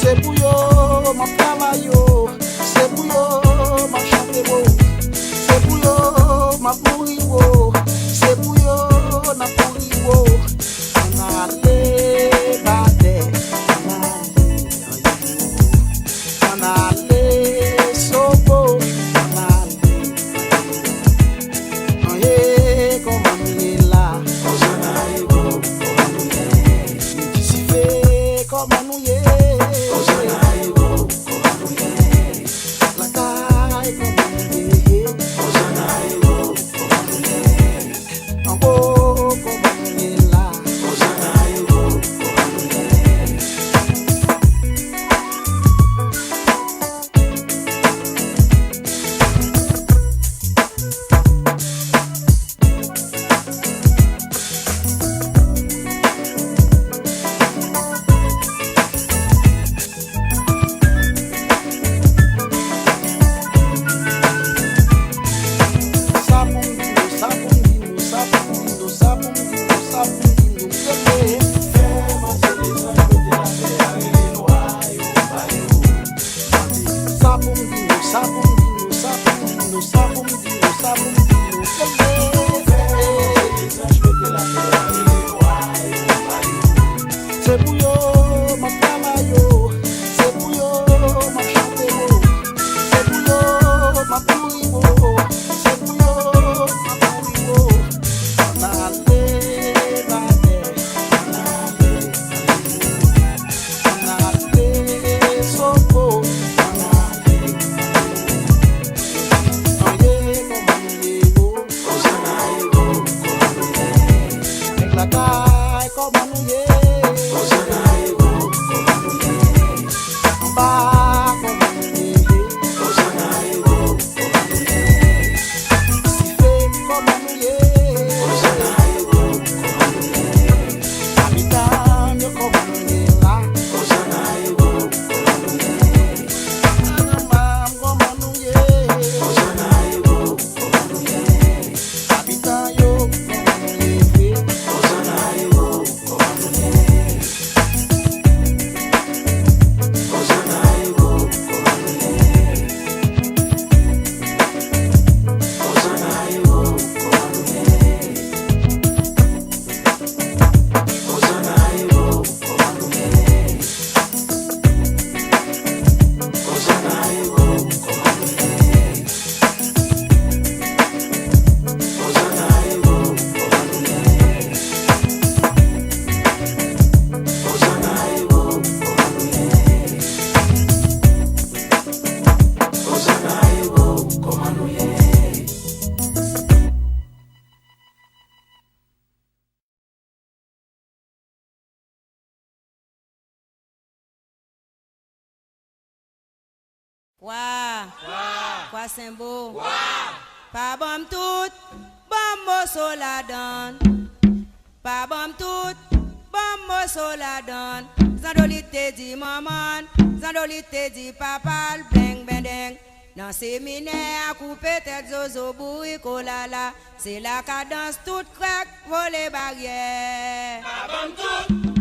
C'est pour yo, ma travail, c'est pour yo, ma chanter, c'est pour yo, ma pourrir, c'est pour yo, na pourrir. On a les bâtés, on a les sobos, on a les comment on est là, si fait comment nous y est. C'est pour yo, ma travail, c'est pour yo, ma chanter, c'est pour yo, ma pourrir, c'est pour yo, ma pourrir. On a les bâtés, on a les sobos, on a les avec la taille comme on y est. Quoi c'est beau, pas bon tout, bon mosso la donne, pas bon tout, bon mosso la donne. Zandolite dit maman, zandolite dit papa, bling bendeng. Dans séminaire à couper tête zozo boui kolala, c'est la cadence toute craque, voler barrière. Pas bon tout.